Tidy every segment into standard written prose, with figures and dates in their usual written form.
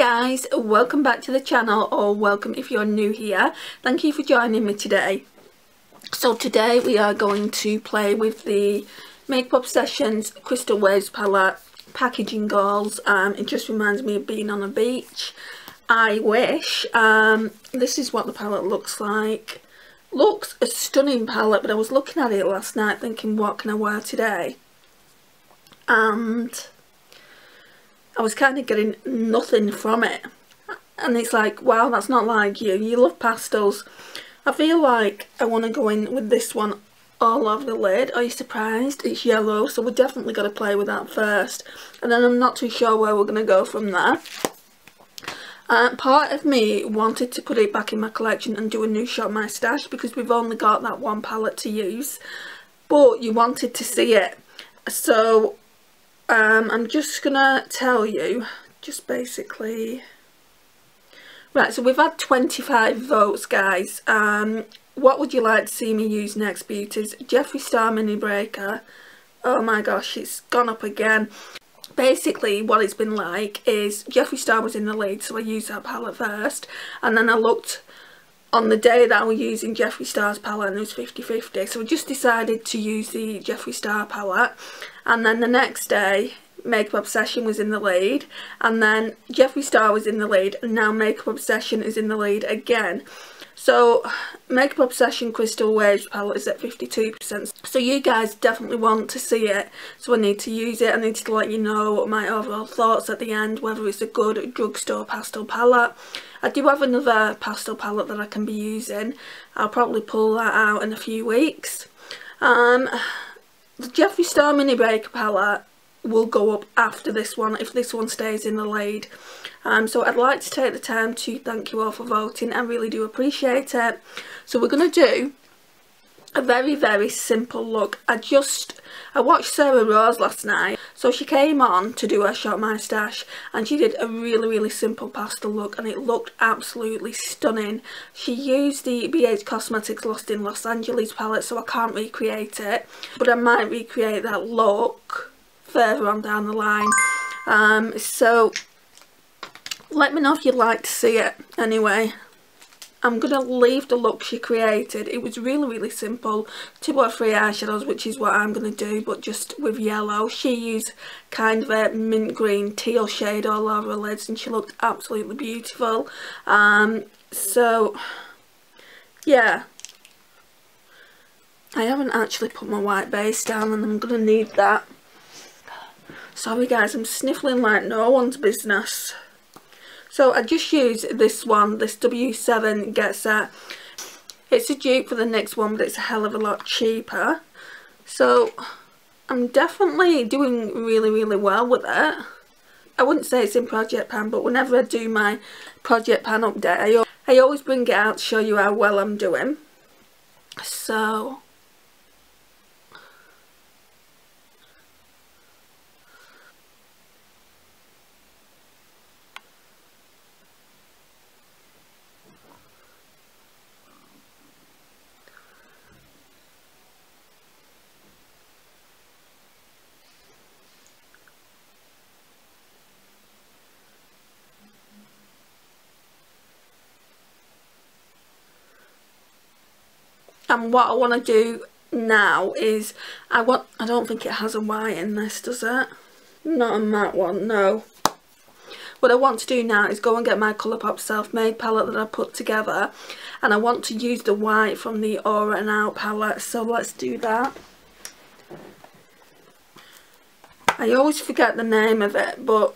guys, welcome back to the channel, or welcome if you're new here. Thank you for joining me today. So today we are going to play with the Makeup Obsessions Crystal Waves palette, packaging goals. It just reminds me of being on a beach. I wish. This is what the palette looks like. Looks a stunning palette, but I was looking at it last night thinking, what can I wear today? And I was kind of getting nothing from it, and it's like, wow, that's not like you. You love pastels. I feel like I want to go in with this one all over the lid. Are you surprised? It's yellow, so we're definitely going to play with that first, and then I'm not too sure where we're going to go from there. Part of me wanted to put it back in my collection and do a new Shop My Stash, because we've only got that one palette to use, but you wanted to see it, so I'm just gonna tell you, just basically, right, so we've had 25 votes, guys. What would you like to see me use next, beauties? Jeffree Star Mini Breaker. Oh my gosh, it's gone up again. Basically what it's been like is Jeffree Star was in the lead, so I used that palette first, and then I looked on the day that I was using Jeffree Star's palette and it was 50-50, so I just decided to use the Jeffree Star palette. And then the next day Makeup Obsession was in the lead, and then Jeffree Star was in the lead, and now Makeup Obsession is in the lead again. So Makeup Obsession Crystal Waves palette is at 52%. So you guys definitely want to see it, so I need to use it. I need to let you know my overall thoughts at the end, whether it's a good drugstore pastel palette. I do have another pastel palette that I can be using. I'll probably pull that out in a few weeks. The Jeffree Star Mini Breaker palette will go up after this one if this one stays in the lead. So I'd like to take the time to thank you all for voting. I really do appreciate it. So we're going to do a very simple look. I watched Sarah Rose last night, so she came on to do her Shop My Stash, and she did a really simple pastel look, and it looked absolutely stunning. She used the BH Cosmetics Lost in Los Angeles palette, so I can't recreate it, but I might recreate that look further on down the line. So let me know if you'd like to see it. Anyway, I'm going to leave the look she created. It was really simple. 2 or 3 eyeshadows, which is what I'm going to do, but just with yellow. She used kind of a mint green teal shade all over her lids, and she looked absolutely beautiful. So yeah, I haven't actually put my white base down, and I'm going to need that. Sorry guys, I'm sniffling like no one's business. So I just used this one, this W7 Get Set. It's a dupe for the NYX one, but it's a hell of a lot cheaper. So I'm definitely doing really well with it. I wouldn't say it's in Project Pan, but whenever I do my Project Pan update, I always bring it out to show you how well I'm doing. So and what I want to do now is, I don't think it has a white in this, does it? Not a matte one, no. What I want to do now is go and get my Colourpop Self-Made palette that I put together, and I want to use the white from the Aura and Out palette, so let's do that. I always forget the name of it, but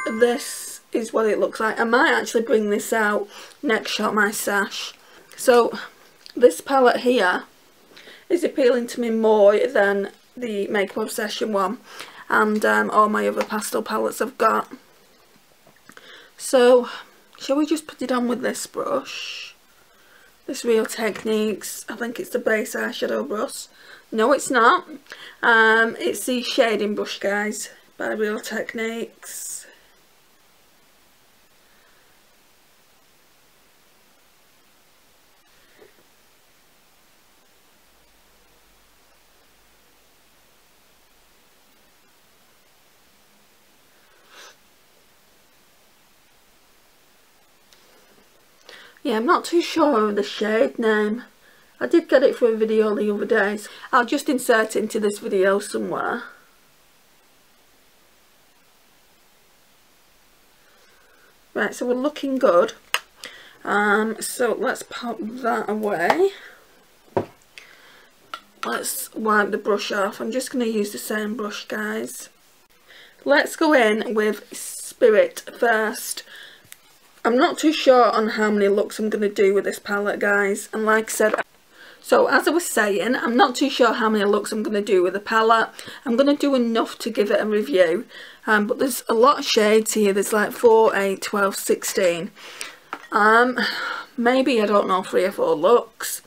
this is what it looks like. I might actually bring this out next Shop My Stash. So this palette here is appealing to me more than the Makeup Obsession one, and all my other pastel palettes I've got. So shall we just put it on with this brush, this Real Techniques, I think it's the base eyeshadow brush. No, it's not. It's the shading brush, guys, by Real Techniques. Yeah, I'm not too sure of the shade name. I did get it for a video the other day. So I'll just insert it into this video somewhere. Right, so we're looking good. So let's pop that away. Let's wipe the brush off. I'm just going to use the same brush, guys. Let's go in with Spirit first. I'm not too sure on how many looks I'm going to do with this palette, guys. And like I said, so as I was saying, I'm not too sure how many looks I'm going to do with the palette. I'm going to do enough to give it a review. But there's a lot of shades here. There's like 4, 8, 12, 16. Maybe, I don't know, 3 or 4 looks.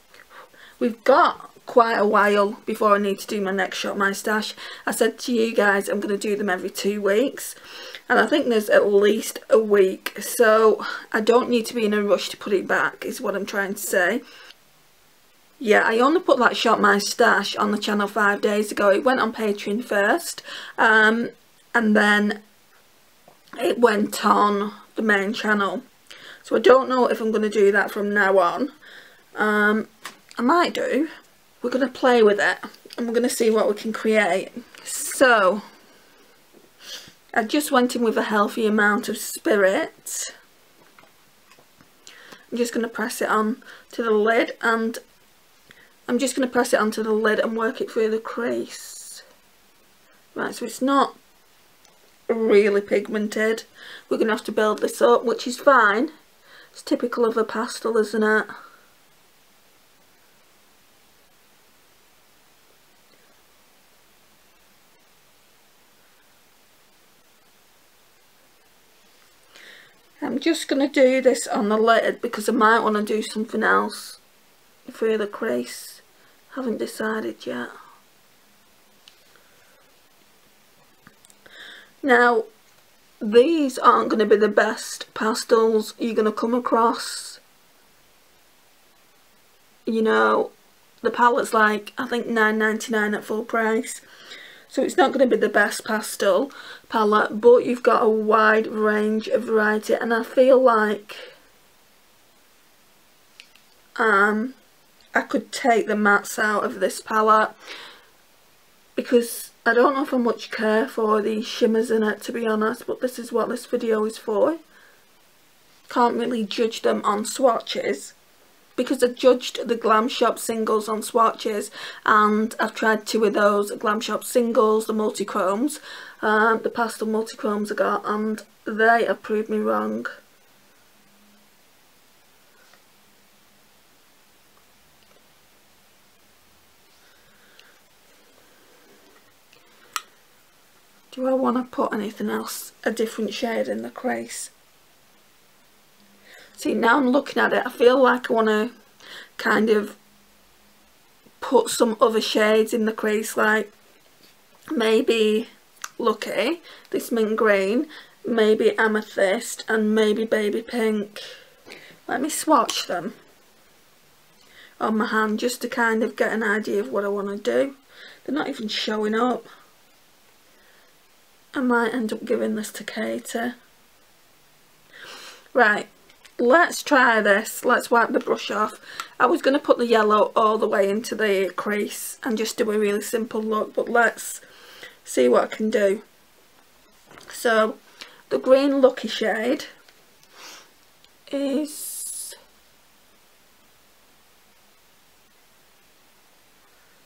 We've got quite a while before I need to do my next Shop My Stash. I said to you guys I'm going to do them every 2 weeks. And I think there's at least a week. So I don't need to be in a rush to put it back, is what I'm trying to say. Yeah, I only put that Shop My Stash on the channel 5 days ago. It went on Patreon first, and then it went on the main channel. So I don't know if I'm going to do that from now on. I might do. We're going to play with it and we're going to see what we can create. So I just went in with a healthy amount of Spirit. I'm just going to press it on to the lid, and I'm just going to press it onto the lid and work it through the crease. Right, so it's not really pigmented. We're going to have to build this up, which is fine. It's typical of a pastel, isn't it? I'm just going to do this on the lid because I might want to do something else through the crease. Haven't decided yet. Now, these aren't going to be the best pastels you're going to come across. You know, the palette's like, I think £9.99 at full price. So it's not going to be the best pastel palette, but you've got a wide range of variety, and I feel like I could take the mattes out of this palette because I don't know if I much care for the shimmers in it, to be honest, but this is what this video is for. Can't really judge them on swatches, because I judged the Glam Shop singles on swatches, and I've tried 2 of those Glam Shop singles, the multi-chromes, the pastel multi-chromes I got, and they have proved me wrong. Do I want to put anything else, a different shade in the crease? See, now I'm looking at it, I feel like I want to kind of put some other shades in the crease, like maybe Lucky, this mint green, maybe amethyst, and maybe baby pink. Let me swatch them on my hand just to kind of get an idea of what I want to do. They're not even showing up. I might end up giving this to Katie. Right. Let's try this. Let's wipe the brush off. I was going to put the yellow all the way into the crease and just do a really simple look, but let's see what I can do. So the green Lucky shade is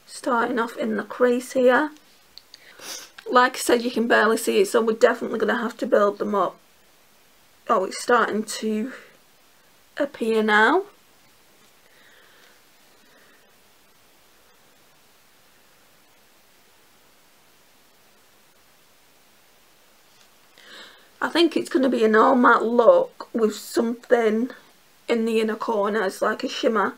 starting off in the crease here. Like I said, you can barely see it, so we're definitely going to have to build them up. Oh, it's starting to appear now. I think it's going to be an all matte look with something in the inner corners like a shimmer.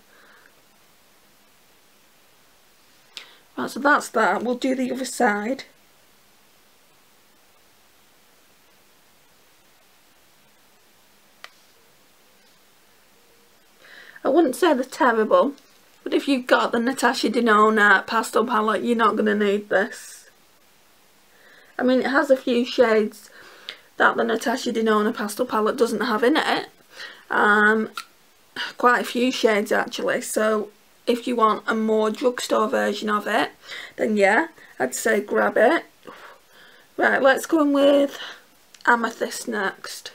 Right, so that's that. We'll do the other side. I wouldn't say they're terrible, but if you've got the Natasha Denona pastel palette, you're not going to need this. I mean, it has a few shades that the Natasha Denona pastel palette doesn't have in it, quite a few shades actually, so if you want a more drugstore version of it, then yeah, I'd say grab it. Right, let's go in with Amethyst next.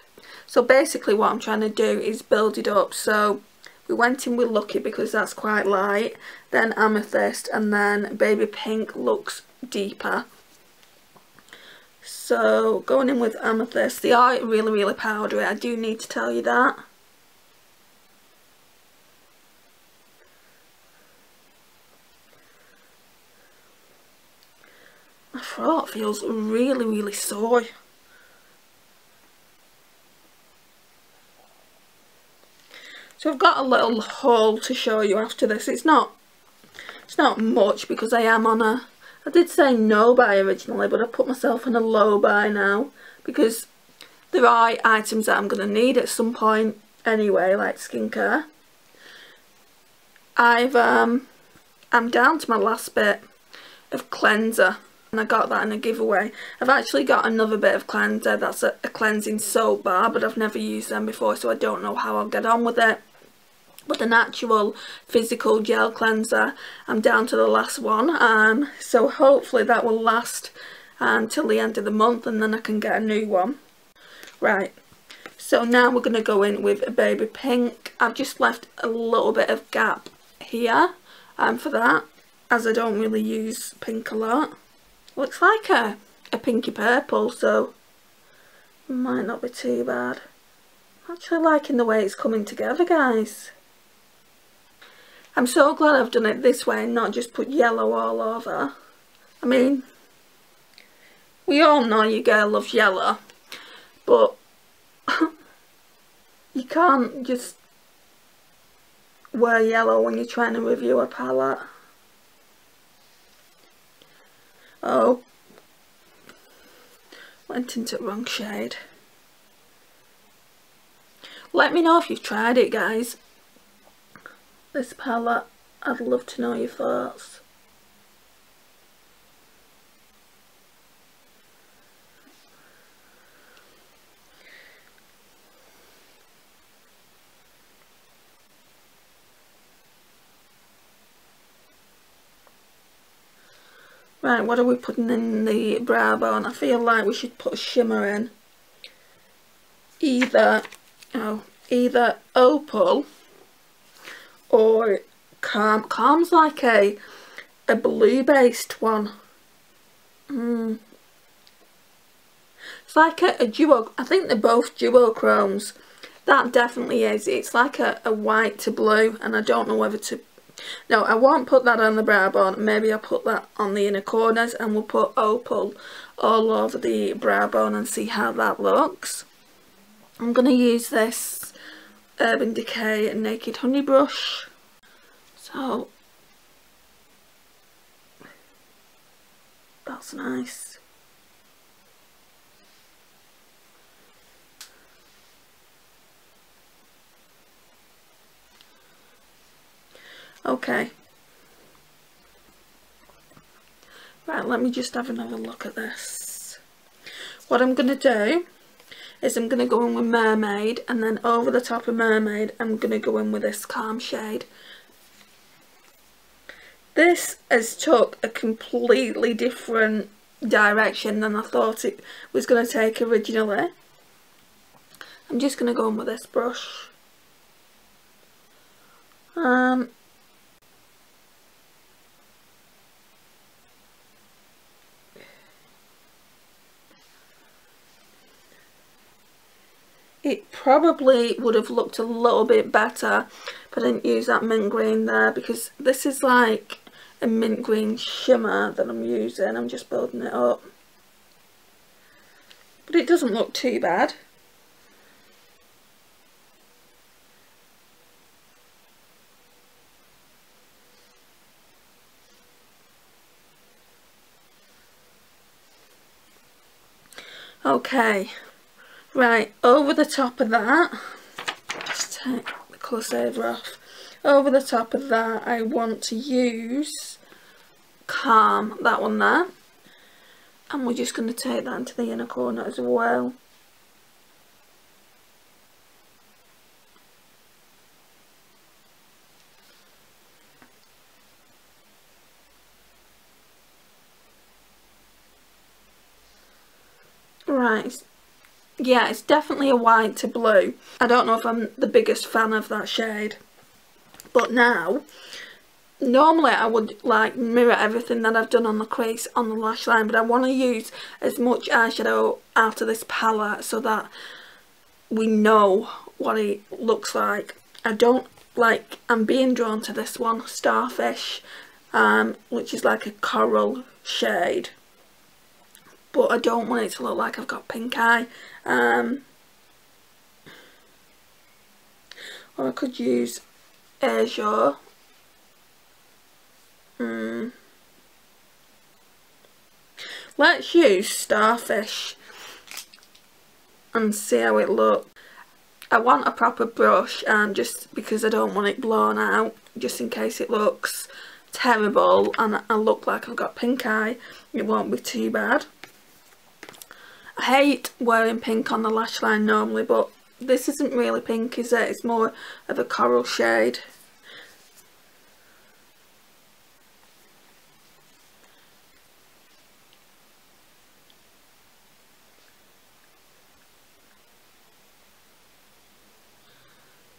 So basically what I'm trying to do is build it up. So we went in with Lucky because that's quite light, then Amethyst, and then Baby Pink looks deeper. So going in with Amethyst, they are really, really powdery, I do need to tell you that. My throat feels really, really sore. So I've got a little haul to show you after this. It's not much because I am on a, I did say no buy originally, but I put myself on a low buy now because there are items that I'm going to need at some point anyway, like skincare. I'm down to my last bit of cleanser, and I got that in a giveaway. I've actually got another bit of cleanser that's a cleansing soap bar, but I've never used them before, so I don't know how I'll get on with it. But an actual physical gel cleanser, I'm down to the last one, so hopefully that will last till the end of the month, and then I can get a new one. Right, so now we're going to go in with a Baby Pink. I've just left a little bit of gap here for that, as I don't really use pink a lot. Looks like a pinky purple, so it might not be too bad. I'm actually liking the way it's coming together, guys. I'm so glad I've done it this way and not just put yellow all over. I mean, we all know your girl loves yellow, but you can't just wear yellow when you're trying to review a palette. Oh, went into the wrong shade. Let me know if you've tried it, guys. This palette, I'd love to know your thoughts. Right, what are we putting in the brow bone? I feel like we should put a shimmer in. Either Opal or Calm. Calm's like a blue based one. It's like a duo. I think they're both duochromes. That definitely is. It's like a white to blue, and I don't know whether to... No, I won't put that on the brow bone. Maybe I'll put that on the inner corners, and we'll put Opal all over the brow bone and see how that looks. I'm going to use this Urban Decay Naked Honey brush. So, that's nice. Okay. Right, let me just have another look at this. What I'm going to do is I'm going to go in with Mermaid, and then over the top of Mermaid I'm going to go in with this Calm shade. This has took a completely different direction than I thought it was going to take originally. I'm just going to go in with this brush. It probably would have looked a little bit better if I didn't use that mint green there, because this is like a mint green shimmer that I'm using. I'm just building it up. But it doesn't look too bad. Okay. Right, over the top of that, just take the colour saver off. Over the top of that, I want to use Calm, that one there. And we're just going to take that into the inner corner as well. Right, yeah, it's definitely a white to blue. I don't know if I'm the biggest fan of that shade, but now, normally I would like mirror everything that I've done on the crease on the lash line, but I want to use as much eyeshadow out of this palette so that we know what it looks like. I'm being drawn to this one, Starfish, which is like a coral shade, but I don't want it to look like I've got pink eye. Or I could use Azure. Let's use Starfish and see how it looks. I want a proper brush, just because I don't want it blown out, just in case it looks terrible and I look like I've got pink eye. It won't be too bad. I hate wearing pink on the lash line normally, but this isn't really pink, is it? It's more of a coral shade.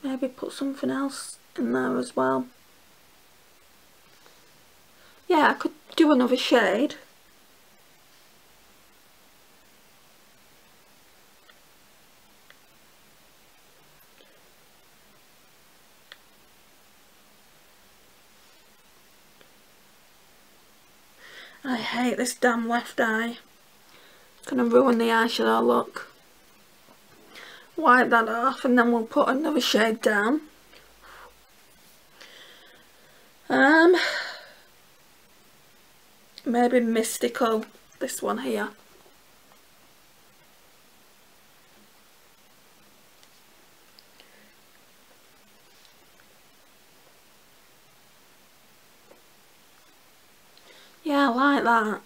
Maybe put something else in there as well. Yeah, I could do another shade. I hate this damn left eye. It's gonna ruin the eyeshadow look. Wipe that off and then we'll put another shade down. Maybe Mystical, this one here. Yeah, I like that.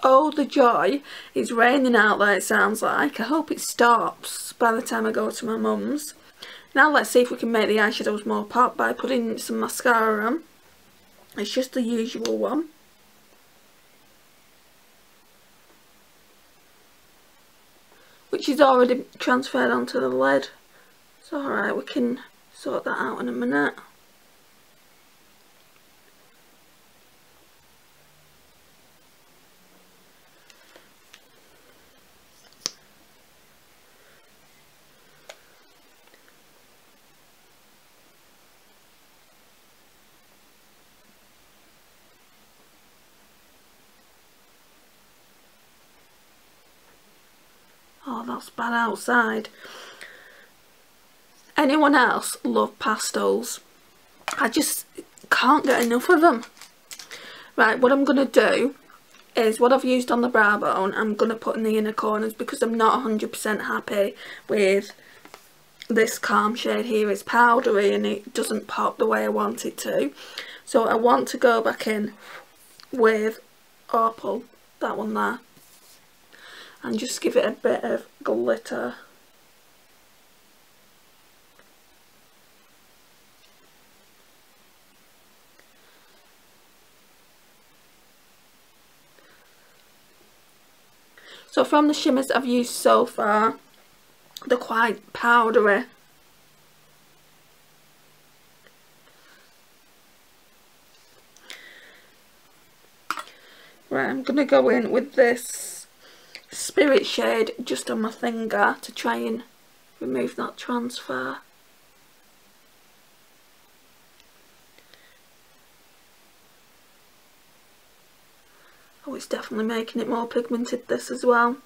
Oh, the joy. It's raining out there, it sounds like. I hope it stops by the time I go to my mum's. Now let's see if we can make the eyeshadows more pop by putting some mascara on. It's just the usual one. Which is already transferred onto the lid. It's alright, we can sort that out in a minute. Oh, that's bad outside. Anyone else love pastels? I just can't get enough of them. Right, what I'm going to do is what I've used on the brow bone, I'm going to put in the inner corners because I'm not 100% happy with this calm shade here. It's powdery and it doesn't pop the way I want it to. So I want to go back in with Opal, that one there, and just give it a bit of glitter. So from the shimmers I've used so far, they're quite powdery. Right, I'm going to go in with this Spirit shade just on my finger to try and remove that transfer. Oh, it's definitely making it more pigmented, this as well.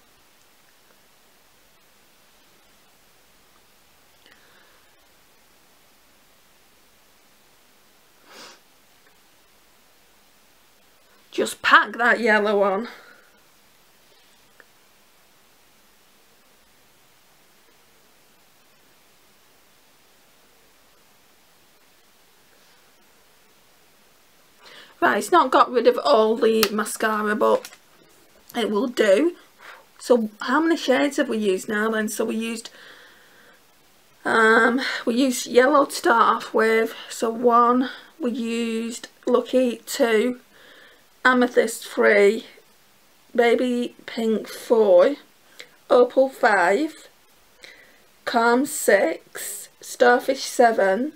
Just pack that yellow on. Right, it's not got rid of all the mascara, but it will do. So how many shades have we used now then? So we used yellow to start off with. So 1, we used Lucky 2, Amethyst 3, Baby Pink 4, Opal 5, Calm 6, Starfish 7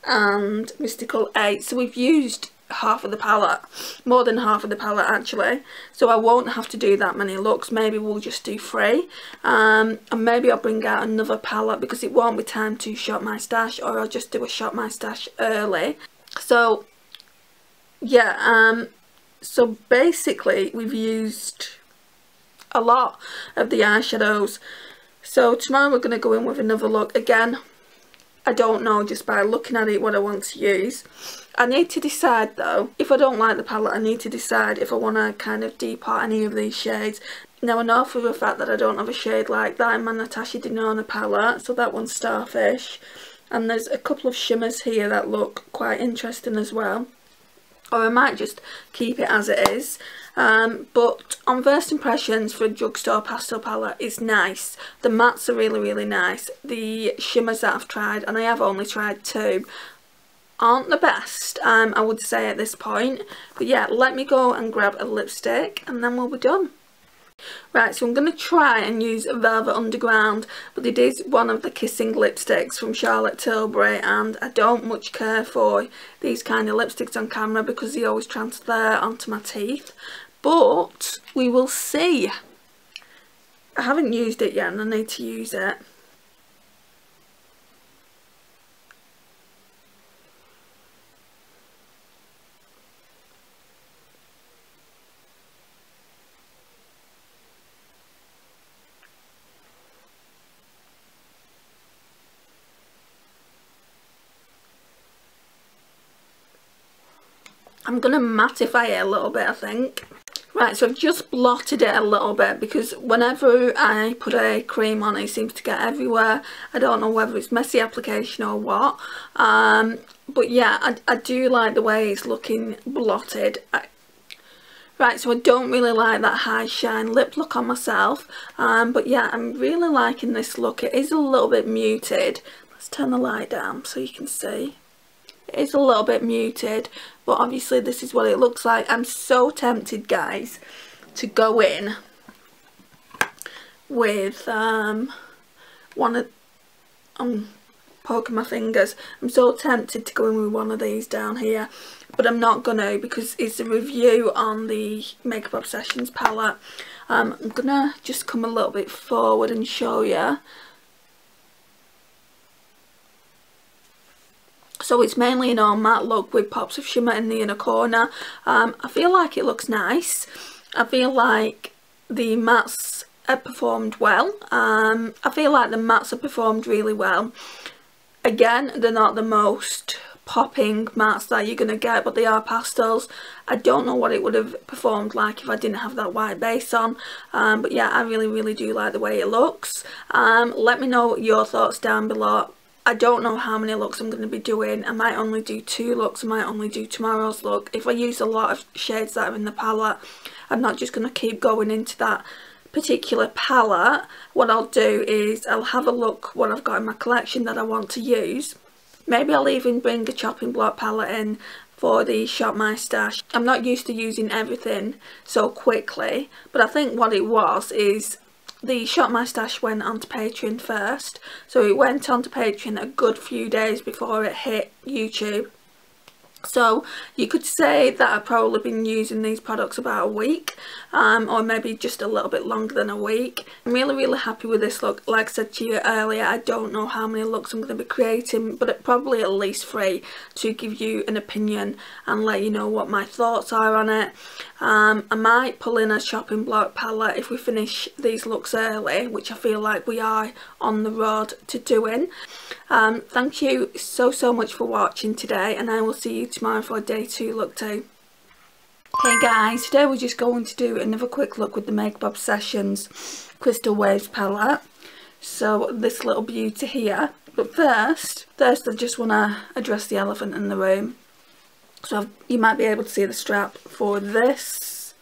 and Mystical 8. So we've used half of the palette, more than half of the palette actually, so I won't have to do that many looks. Maybe we'll just do 3, and maybe I'll bring out another palette because it won't be time to shop my stash, or I'll just do a shop my stash early. So yeah, so basically we've used a lot of the eyeshadows. So tomorrow we're going to go in with another look. Again, I don't know just by looking at it what I want to use. I need to decide though, if I don't like the palette, I need to decide if I want to kind of depot any of these shades. Now I know for a fact that I don't have a shade like that in my Natasha Denona palette, so that one's Starfish. And there's a couple of shimmers here that look quite interesting as well. Or I might just keep it as it is. But on first impressions for a drugstore pastel palette, it's nice. The mattes are really, really nice. The shimmers that I've tried, and I have only tried 2, aren't the best, I would say at this point. But yeah, let me go and grab a lipstick and then we'll be done. Right, so I'm going to try and use Velvet Underground, but it is one of the kissing lipsticks from Charlotte Tilbury, and I don't much care for these kind of lipsticks on camera because they always transfer onto my teeth. But we will see. I haven't used it yet and I need to use it. I'm going to mattify it a little bit, I think. Right, so I've just blotted it a little bit because whenever I put a cream on it seems to get everywhere. I don't know whether it's messy application or what. But yeah, I do like the way it's looking blotted. Right, so I don't really like that high shine lip look on myself. But yeah, I'm really liking this look. It is a little bit muted. Let's turn the light down so you can see. It is a little bit muted, but obviously this is what it looks like. I'm so tempted, guys, to go in with one of, I'm poking my fingers, I'm so tempted to go in with one of these down here, but I'm not gonna because it's a review on the Makeup Obsessions palette. I'm gonna just come a little bit forward and show you. So it's mainly an all matte look with pops of shimmer in the inner corner. I feel like it looks nice. I feel like the mattes have performed well. I feel like the mattes have performed really well. Again, they're not the most popping mattes that you're going to get, but they are pastels. I don't know what it would have performed like if I didn't have that white base on. But yeah, I really, really do like the way it looks. Let me know your thoughts down below. I don't know how many looks I'm going to be doing. I might only do 2 looks. I might only do tomorrow's look. If I use a lot of shades that are in the palette, I'm not just going to keep going into that particular palette. What I'll do is I'll have a look what I've got in my collection that I want to use. Maybe I'll even bring a chopping block palette in for the Shop My Stash. I'm not used to using everything so quickly, but I think what it was is the Shop My Stash went onto Patreon first, so it went onto Patreon a good few days before it hit YouTube. So you could say that I've probably been using these products about a week, or maybe just a little bit longer than a week. I'm really, really happy with this look. Like I said to you earlier, I don't know how many looks I'm going to be creating, but probably at least 3 to give you an opinion and let you know what my thoughts are on it. I might pull in a shopping block palette if we finish these looks early, which I feel like we are on the road to doing. Thank you so much for watching today, and I will see you tomorrow for day 2 look 2. Hey guys, today we're just going to do another quick look with the Makeup Obsessions Crystal Waves palette. So this little beauty here. But first I just want to address the elephant in the room. So you might be able to see the strap for this.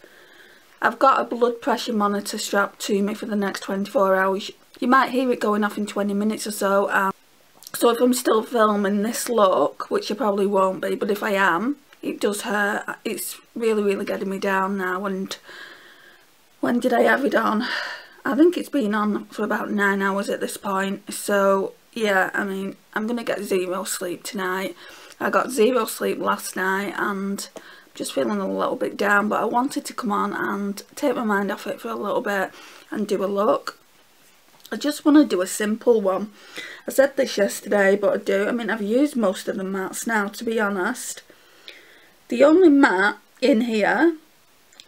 I've got a blood pressure monitor strapped to me for the next 24 hours. You might hear it going off in 20 minutes or so. So if I'm still filming this look, which I probably won't be, but if I am, it does hurt. It's really, really getting me down now. And when did I have it on? I think it's been on for about 9 hours at this point, so yeah, I mean, I'm gonna get zero sleep tonight. I got zero sleep last night and just feeling a little bit down, but I wanted to come on and take my mind off it for a little bit and do a look. I just want to do a simple one. I said this yesterday, but I mean, I've used most of the mats now, to be honest. The only mat in here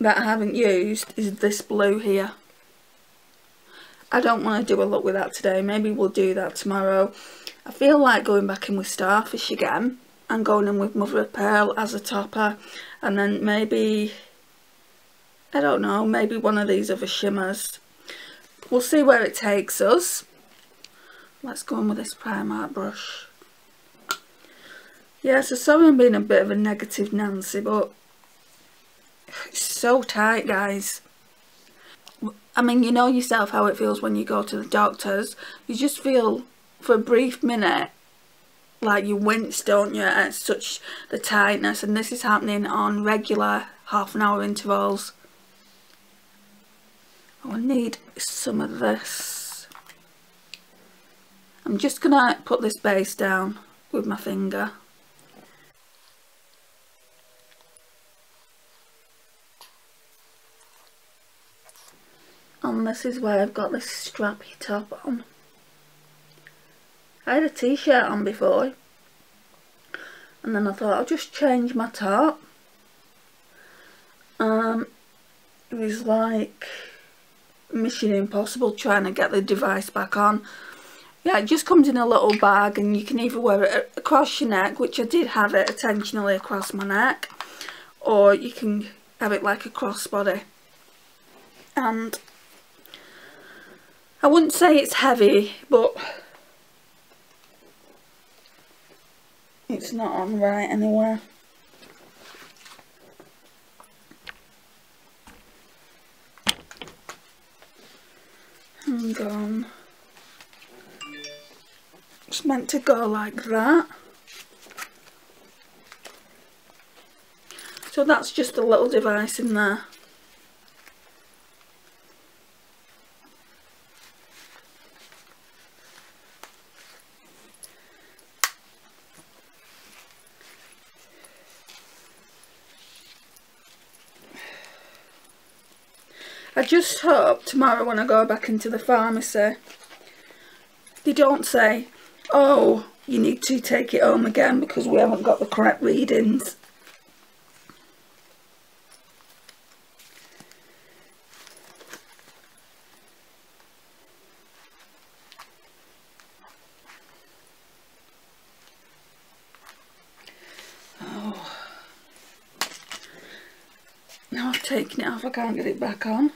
that I haven't used is this blue here. I don't want to do a look with that today. Maybe we'll do that tomorrow. I feel like going back in with Starfish again and going in with Mother of Pearl as a topper, and then maybe, I don't know, maybe one of these other shimmers. We'll see where it takes us. Let's go in with this Primark brush. Yeah, so sorry I'm being a bit of a negative Nancy, but it's so tight, guys. I mean, you know yourself how it feels when you go to the doctors. You just feel, for a brief minute, like you wince, don't you, at such the tightness. And this is happening on regular half-an-hour intervals. Oh, I need some of this. I'm just gonna put this base down with my finger. And this is where I've got this strappy top on. I had a t-shirt on before, and then I thought I'll just change my top. It was like Mission Impossible trying to get the device back on. Yeah, it just comes in a little bag, and you can either wear it across your neck, which I did have it intentionally across my neck, or you can have it like a crossbody. And I wouldn't say it's heavy, but it's not on right anywhere. Hang on. It's meant to go like that. So that's just a little device in there. I just hope tomorrow when I go back into the pharmacy, they don't say, oh, you need to take it home again because we haven't got the correct readings. Oh. Now I've taken it off, I can't get it back on.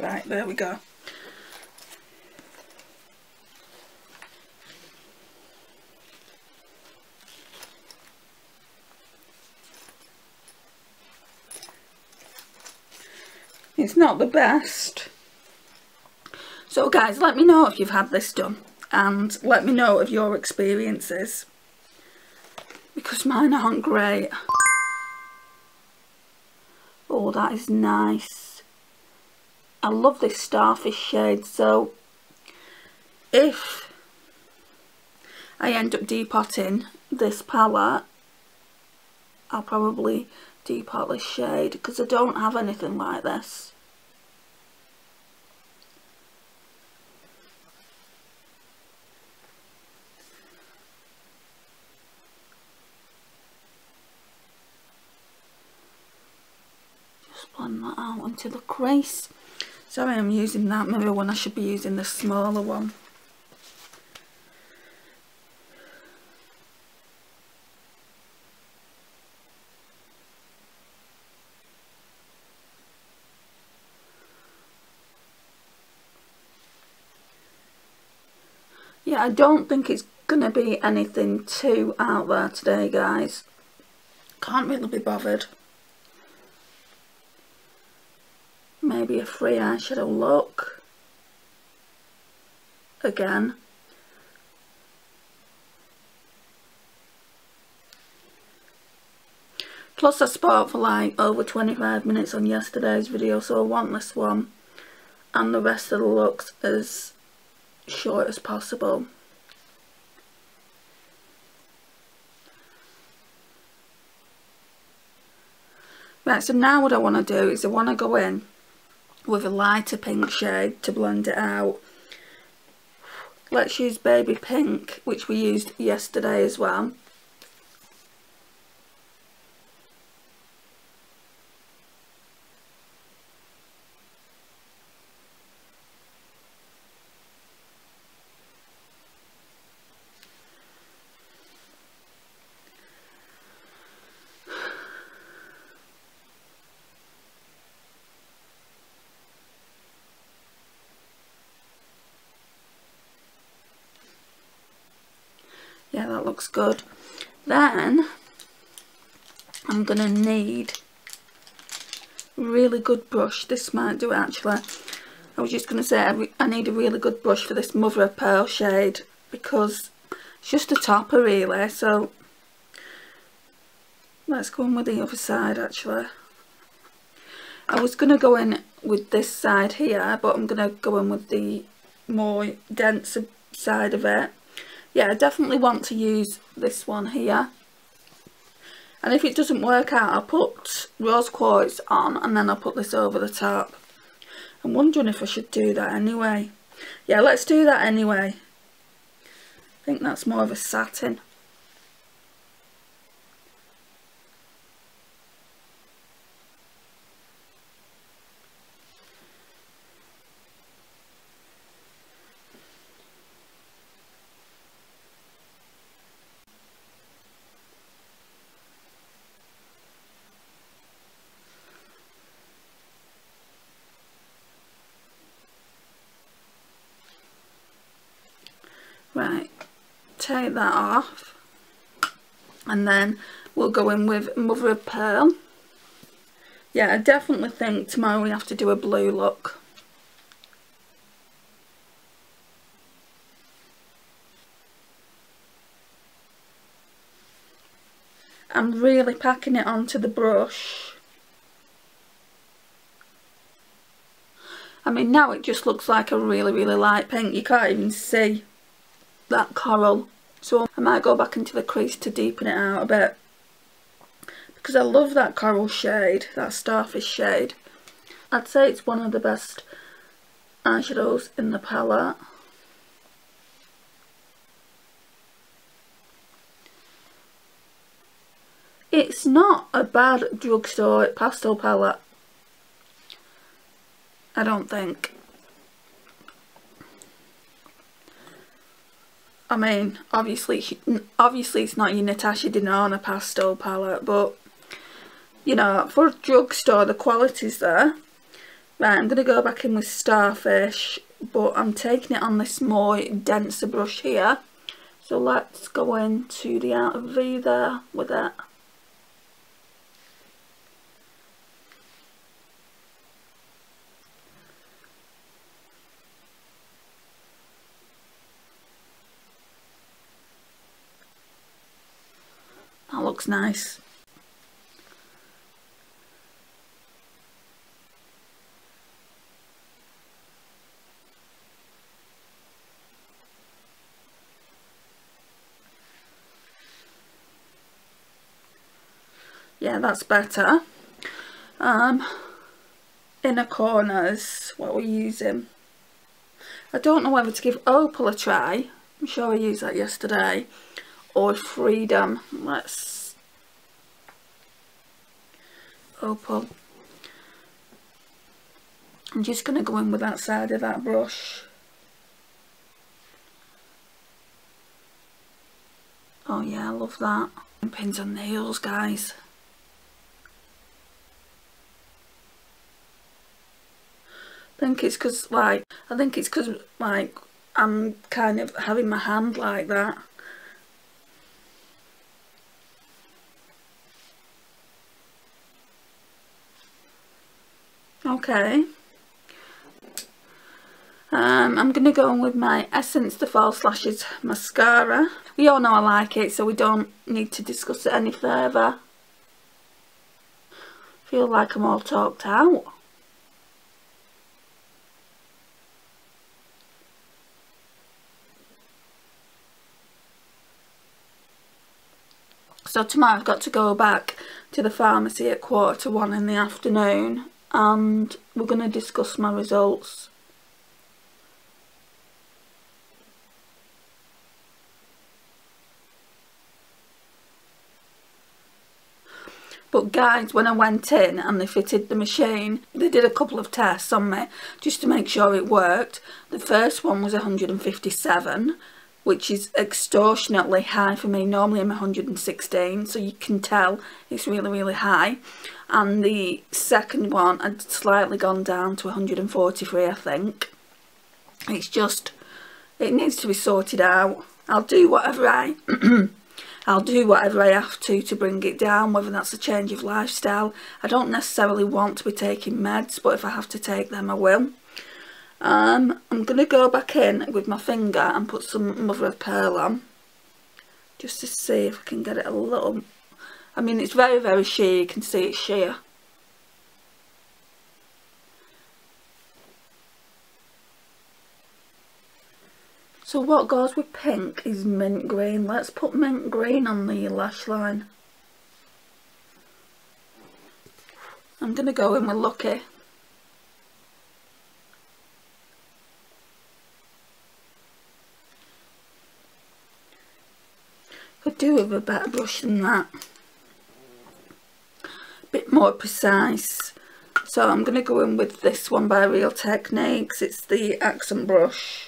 Right, there we go. It's not the best. So guys, let me know if you've had this done, and let me know of your experiences, because mine aren't great. Oh, that is nice. I love this Starfish shade, so if I end up depotting this palette, I'll probably depot this shade because I don't have anything like this. Just blend that out into the crease. Sorry, I'm using that mirror when I should be using the smaller one. Yeah, I don't think it's going to be anything too out there today, guys. Can't really be bothered. Maybe a free eyeshadow look. Again. Plus I spoke for like over 25 minutes on yesterday's video, so I want this one and the rest of the looks as short as possible. Right, so now what I want to do is I want to go in with a lighter pink shade to blend it out. Let's use baby pink, which we used yesterday as well. Yeah, that looks good. Then I'm going to need a really good brush. This might do it actually. I was just going to say I need a really good brush for this mother of pearl shade because it's just a topper really. So let's go in with the other side actually. I was going to go in with this side here, but I'm going to go in with the more denser side of it. Yeah, I definitely want to use this one here. And if it doesn't work out, I'll put rose quartz on and then I'll put this over the top. I'm wondering if I should do that anyway. Yeah, let's do that anyway. I think that's more of a satin. Right, take that off and then we'll go in with mother of pearl. Yeah, I definitely think tomorrow we have to do a blue look. I'm really packing it onto the brush. I mean, now it just looks like a really, really light pink. You can't even see that coral. So I might go back into the crease to deepen it out a bit. Because I love that coral shade, that starfish shade. I'd say it's one of the best eyeshadows in the palette. It's not a bad drugstore pastel palette, I don't think. I mean, obviously it's not your Natasha Denona pastel palette, but you know, for a drugstore the quality's there. Right, I'm going to go back in with Starfish, but I'm taking it on this more denser brush here. So let's go into the outer V there with it. That looks nice. Yeah, that's better. Inner corners, what we're using. I don't know whether to give Opal a try. I'm sure I used that yesterday. Or Freedom. Let's Opal. I'm just going to go in with that side of that brush. Oh yeah, I love that. Pins on nails, guys. I think it's because I'm kind of having my hand like that. Okay. I'm going to go on with my Essence The False Lashes mascara. We all know I like it, so we don't need to discuss it any further. Feel like I'm all talked out. So tomorrow I've got to go back to the pharmacy at 1:45 in the afternoon, and we're going to discuss my results. But guys, when I went in and they fitted the machine, they did a couple of tests on me just to make sure it worked. The first one was 157, which is extortionately high for me. Normally I'm 116, so you can tell it's really, really high. And the second one had slightly gone down to 143, I think. It's just, it needs to be sorted out. I'll do whatever I I'll do whatever I have to bring it down, whether that's a change of lifestyle. I don't necessarily want to be taking meds, but if I have to take them, I will. I'm going to go back in with my finger and put some mother of pearl on, just to see if I can get it a little... I mean, it's very, very sheer. You can see it's sheer. So what goes with pink is mint green. Let's put mint green on the lash line. I'm going to go in with Lucky. Could do with a better brush than that. Bit more precise. So I'm going to go in with this one by Real Techniques. It's the accent brush.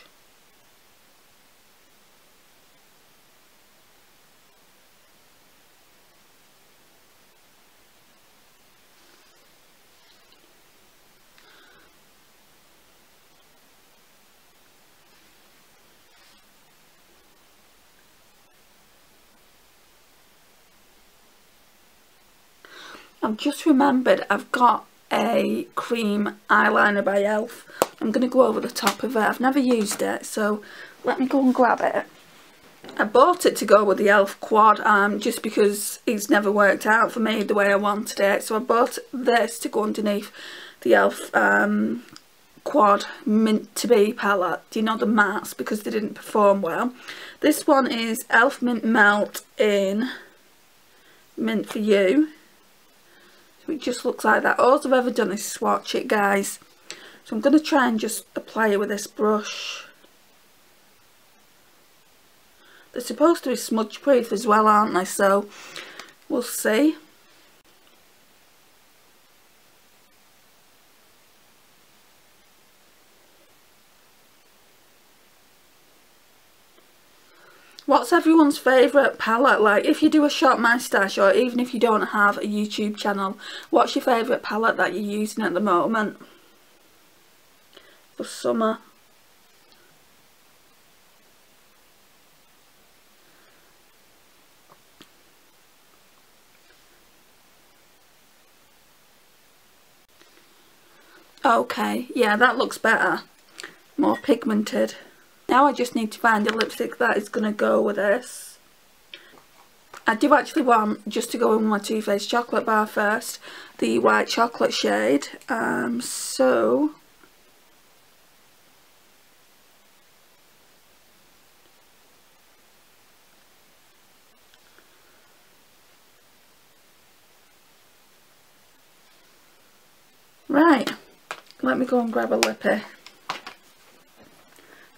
I've just remembered I've got a cream eyeliner by ELF. I'm going to go over the top of it. I've never used it, so let me go and grab it. I bought it to go with the ELF quad, just because it's never worked out for me the way I wanted it. So I bought this to go underneath the ELF quad Mint to Be palette. Do you know the mattes? Because they didn't perform well. This one is ELF Mint Melt in Mint For You. It just looks like that. All I've ever done is swatch it, guys. So I'm going to try and just apply it with this brush. They're supposed to be smudge proof as well, aren't they? So we'll see. What's everyone's favourite palette? Like, if you do a Shop My Stash, or even if you don't have a YouTube channel, what's your favourite palette that you're using at the moment for summer? Okay, yeah, that looks better. More pigmented. Now I just need to find a lipstick that is going to go with this. I do actually want just to go in with my Too Faced chocolate bar first, the white chocolate shade. So right, let me go and grab a lippy.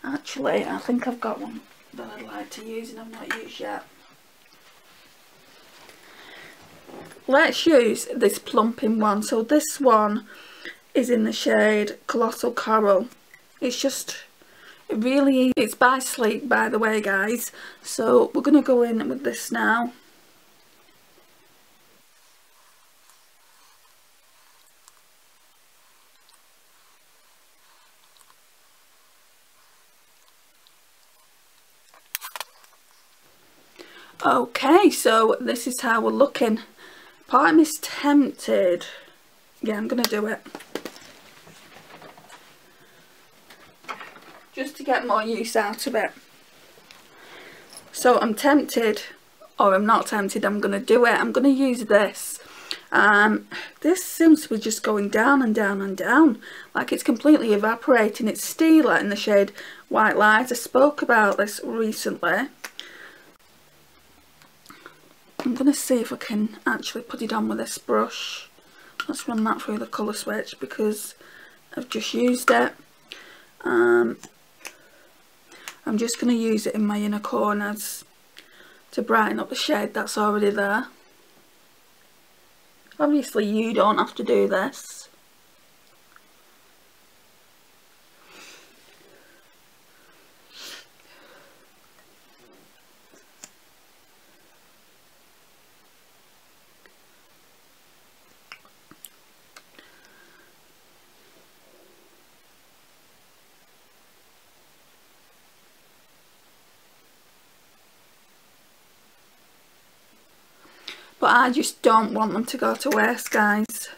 Actually, I think I've got one that I'd like to use and I've not used yet. Let's use this plumping one. So this one is in the shade Colossal Coral. It's just really, it's by Sleek, by the way, guys. So we're going to go in with this now. Okay, so this is how we're looking. Part of me's tempted. Yeah, I'm going to do it. Just to get more use out of it. So I'm tempted, or I'm not tempted, I'm going to do it. I'm going to use this this seems to be just going down and down and down, like it's completely evaporating. It's Steeler in the shade White Lies. I spoke about this recently. I'm going to see if I can actually put it on with this brush. Let's run that through the colour switch because I've just used it. I'm just going to use it in my inner corners to brighten up the shade that's already there. Obviously you don't have to do this. But I just don't want them to go to waste, guys.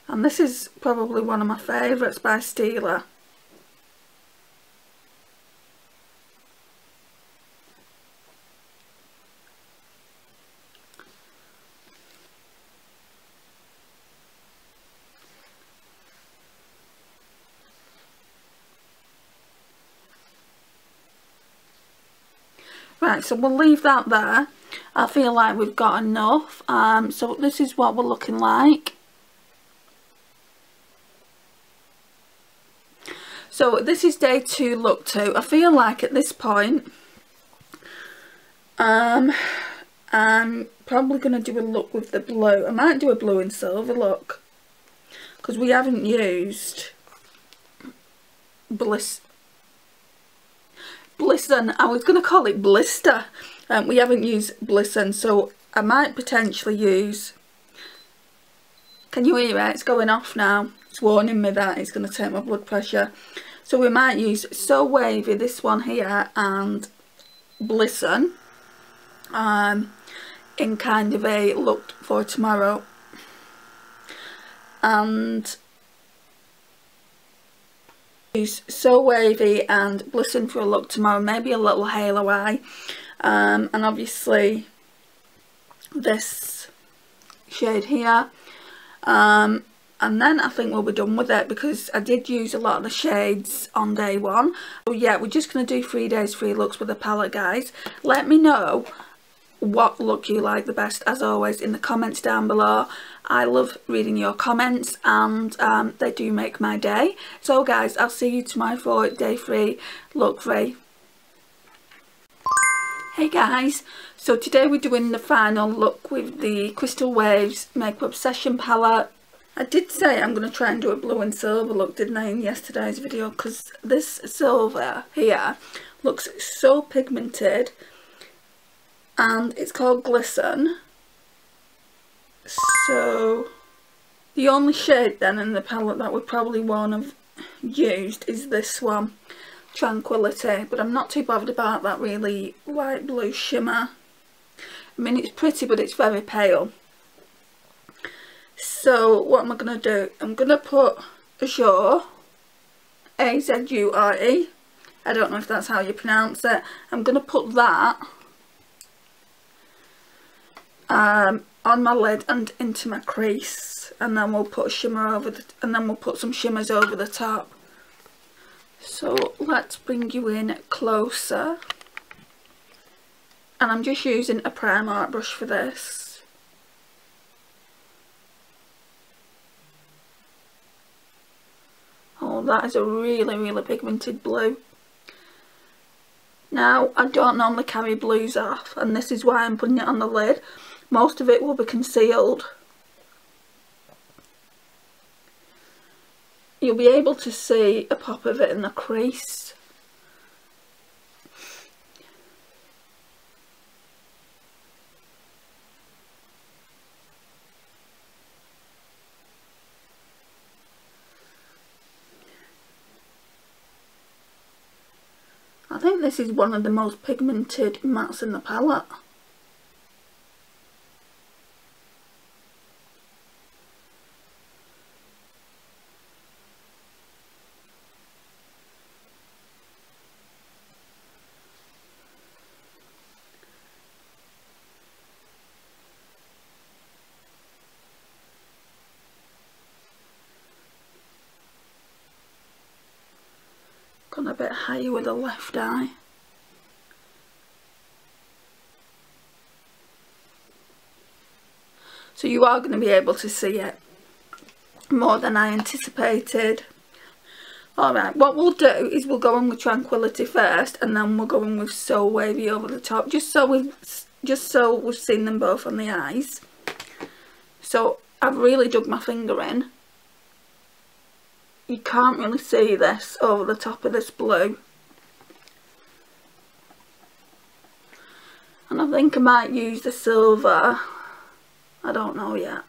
And this is probably one of my favourites by Steeler. Right, so we'll leave that there. I feel like we've got enough. So this is what we're looking like. So this is day 2, look 2. I feel like at this point, I'm probably going to do a look with the blue. I might do a blue and silver look, because we haven't used Blisten. I was going to call it Blister. We haven't used Blisten, so I might potentially use... Can you hear it? It's going off now. It's warning me that it's going to take my blood pressure. So we might use So Wavy, this one here, and Blisten in kind of a look for tomorrow. And use So Wavy and Blisten for a look tomorrow. Maybe a little halo eye. And obviously this shade here. And then I think we'll be done with it, because I did use a lot of the shades on day 1. So yeah, we're just going to do 3 days 3 looks with the palette, guys. Let me know what look you like the best, as always, in the comments down below. I love reading your comments, and they do make my day. So guys, I'll see you tomorrow for day 3, look 3. Hey guys, so today we're doing the final look with the Crystal Waves Makeup Obsession palette. I did say I'm going to try and do a blue and silver look, didn't I, in yesterday's video, because this silver here looks so pigmented, and it's called Glisten. So the only shade then in the palette that we probably won't have used is this one, Tranquility, but I'm not too bothered about that really light blue shimmer. I mean, it's pretty, but it's very pale. So what am I going to do? I'm going to put Azure, A-Z-U-R-E, I don't know if that's how you pronounce it. I'm going to put that on my lid and into my crease, and then we'll put a shimmer over the, and then we'll put some shimmers over the top. So let's bring you in closer, and I'm just using a Primark brush for this. Oh, that is a really, really pigmented blue. Now, I don't normally carry blues off, and this is why I'm putting it on the lid. Most of it will be concealed. You'll be able to see a pop of it in the crease. I think this is one of the most pigmented mattes in the palette. Gone a bit higher with the left eye. So you are going to be able to see it more than I anticipated. Alright, what we'll do is we'll go in with Tranquility first, and then we'll go in with So Wavy over the top, just so we've seen them both on the eyes. So I've really dug my finger in. You can't really see this over the top of this blue. And I think I might use the silver. I don't know yet.